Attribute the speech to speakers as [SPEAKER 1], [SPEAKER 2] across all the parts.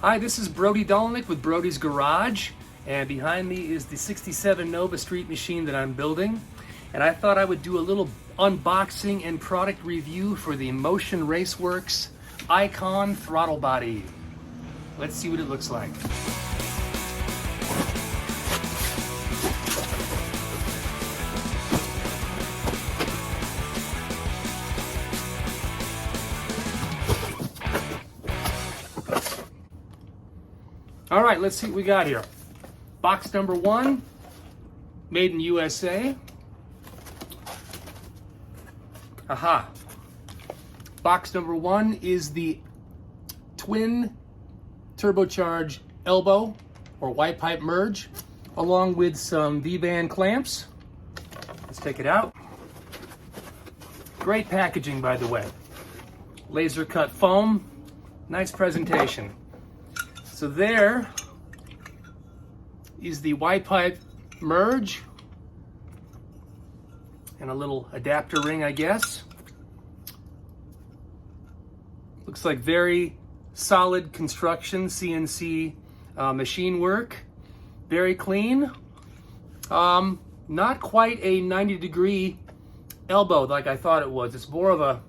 [SPEAKER 1] Hi, this is Brody Dolnick with Brody's Garage, and behind me is the 67 Nova Street machine that I'm building. And I thought I would do a little unboxing and product review for the Motion Raceworks Icon Throttle Body. Let's see what it looks like. All right, let's see what we got here. Box number 1, made in USA. Aha. Box number 1 is the twin turbocharged elbow or white pipe merge, along with some V-band clamps. Let's take it out. Great packaging, by the way. Laser cut foam, nice presentation. So there is the white pipe merge and a little adapter ring, I guess. Looks like very solid construction, CNC machine work. Very clean. Not quite a 90-degree elbow like I thought it was. It's more of a,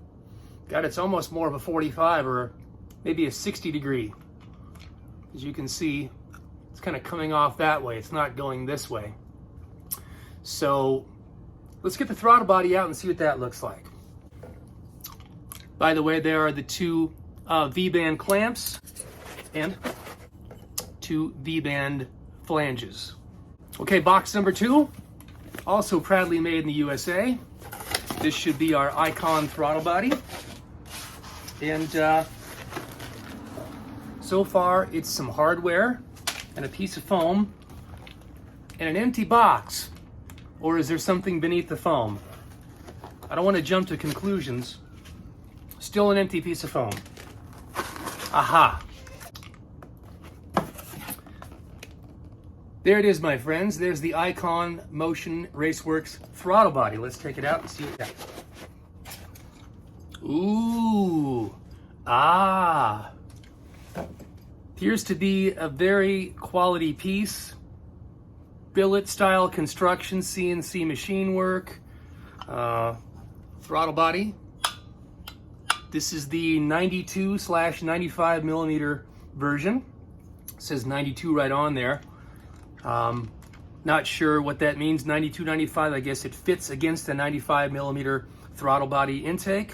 [SPEAKER 1] it's almost more of a 45 or maybe a 60-degree. As you can see, it's kind of coming off that way. It's not going this way. So let's get the throttle body out and see what that looks like. By the way, there are the two V-band clamps and 2 V-band flanges. Okay, box number 2, also proudly made in the USA. This should be our Icon throttle body. And so far, it's some hardware and a piece of foam and an empty box. Or is there something beneath the foam? I don't want to jump to conclusions. Still an empty piece of foam. Aha. There it is, my friends. There's the Icon Motion Raceworks throttle body. Let's take it out and see what that. Ooh. Ah. Appears to be a very quality piece. Billet style construction, CNC machine work. Throttle body. This is the 92/95 millimeter version. It says 92 right on there. Not sure what that means. 92, 95. I guess it fits against the 95 millimeter throttle body intake.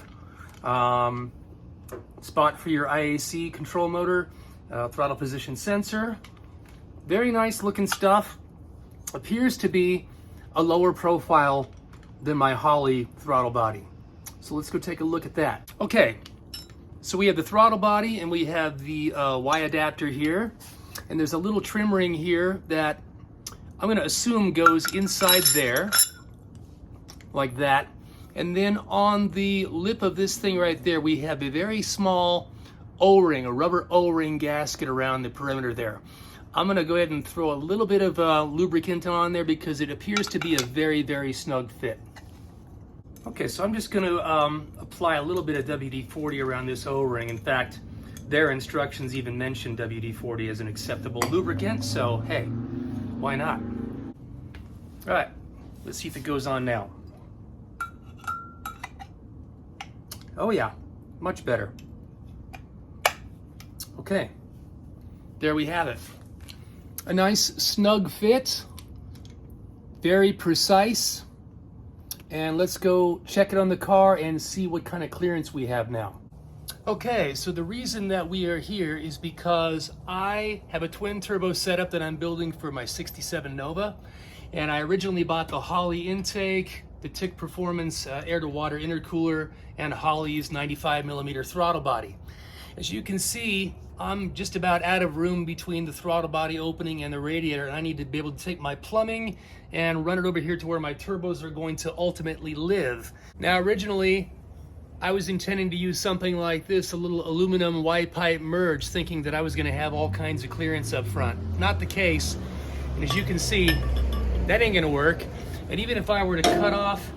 [SPEAKER 1] Spot for your IAC control motor. Throttle position sensor. Very nice looking stuff. Appears to be a lower profile than my Holley throttle body. So let's go take a look at that. Okay, so we have the throttle body and we have the Y adapter here. And there's a little trim ring here that I'm gonna assume goes inside there, like that. And then on the lip of this thing right there, we have a very small O-ring, a rubber O-ring gasket around the perimeter there. I'm gonna go ahead and throw a little bit of lubricant on there because it appears to be a very, very snug fit. Okay, so I'm just gonna apply a little bit of WD-40 around this O-ring. In fact, their instructions even mention WD-40 as an acceptable lubricant, so hey, why not? All right, let's see if it goes on now. Oh yeah, much better. Okay, there we have it. A nice snug fit, very precise. And let's go check it on the car and see what kind of clearance we have now. Okay, so the reason that we are here is because I have a twin turbo setup that I'm building for my 67 Nova. And I originally bought the Holley intake, the TIC Performance air to water intercooler, and Holley's 95 millimeter throttle body. As you can see, I'm just about out of room between the throttle body opening and the radiator, and I need to be able to take my plumbing and run it over here to where my turbos are going to ultimately live. Now, originally, I was intending to use something like this, a little aluminum white pipe merge, thinking that I was gonna have all kinds of clearance up front. Not the case, and as you can see, that ain't gonna work. And even if I were to cut off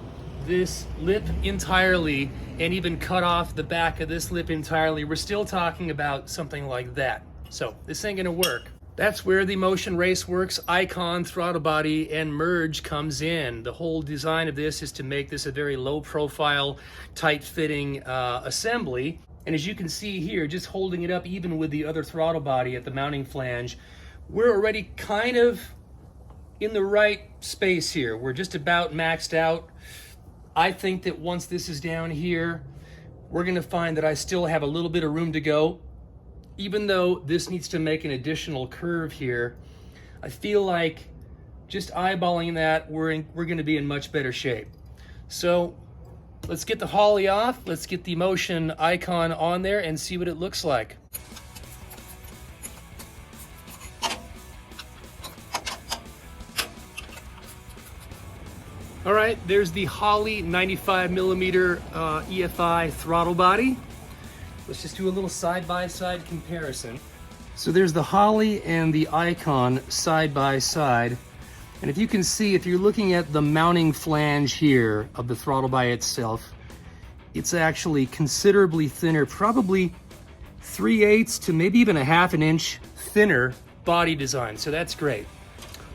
[SPEAKER 1] this lip entirely and even cut off the back of this lip entirely, we're still talking about something like that. So this ain't gonna work. That's where the Motion Raceworks Icon Throttle Body and Merge comes in. The whole design of this is to make this a very low profile, tight fitting assembly. And as you can see here, just holding it up even with the other throttle body at the mounting flange, we're already kind of in the right space here. We're just about maxed out. I think that once this is down here, we're gonna find that I still have a little bit of room to go. Even though this needs to make an additional curve here, I feel like just eyeballing that, we're gonna be in much better shape. So let's get the Holly off, let's get the Motion Icon on there and see what it looks like. All right, there's the Holly 95mm EFI throttle body. Let's just do a little side-by-side comparison. So there's the Holly and the Icon side-by-side. And if you can see, if you're looking at the mounting flange here of the throttle by itself, it's actually considerably thinner, probably 3/8 to maybe even a 1/2 inch thinner body design. So that's great.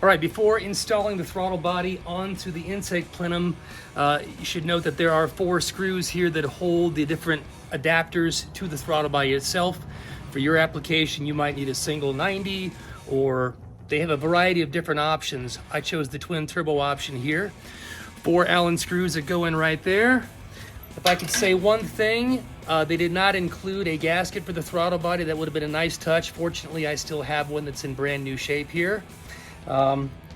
[SPEAKER 1] All right, before installing the throttle body onto the intake plenum, you should note that there are 4 screws here that hold the different adapters to the throttle body itself. For your application, you might need a single 90, or they have a variety of different options. I chose the twin turbo option here. 4 Allen screws that go in right there. If I could say one thing, they did not include a gasket for the throttle body. That would have been a nice touch. Fortunately, I still have one that's in brand new shape here.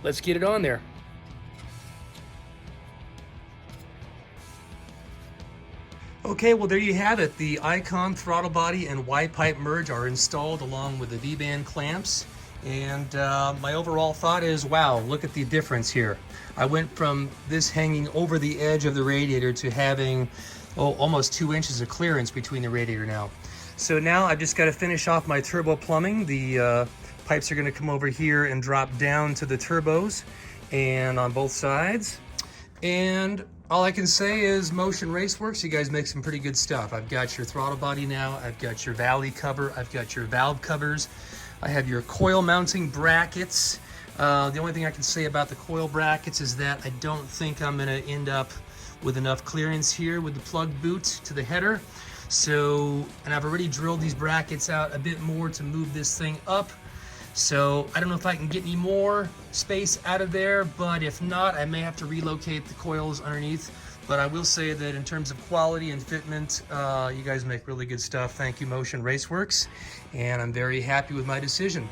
[SPEAKER 1] Let's get it on there. Okay, well there you have it. The Icon throttle body and Y-pipe merge are installed along with the V-band clamps. And my overall thought is, wow, look at the difference here. I went from this hanging over the edge of the radiator to having almost 2 inches of clearance between the radiator now. So now I've just got to finish off my turbo plumbing. The pipes are going to come over here and drop down to the turbos and on both sides. And all I can say is Motion Raceworks, you guys make some pretty good stuff. I've got your throttle body now, I've got your valley cover, I've got your valve covers, I have your coil mounting brackets. The only thing I can say about the coil brackets is that I don't think I'm going to end up with enough clearance here with the plug boot to the header. So, and I've already drilled these brackets out a bit more to move this thing up. So I don't know if I can get any more space out of there, but if not, I may have to relocate the coils underneath. But I will say that in terms of quality and fitment, you guys make really good stuff. Thank you, Motion Raceworks, and I'm very happy with my decision.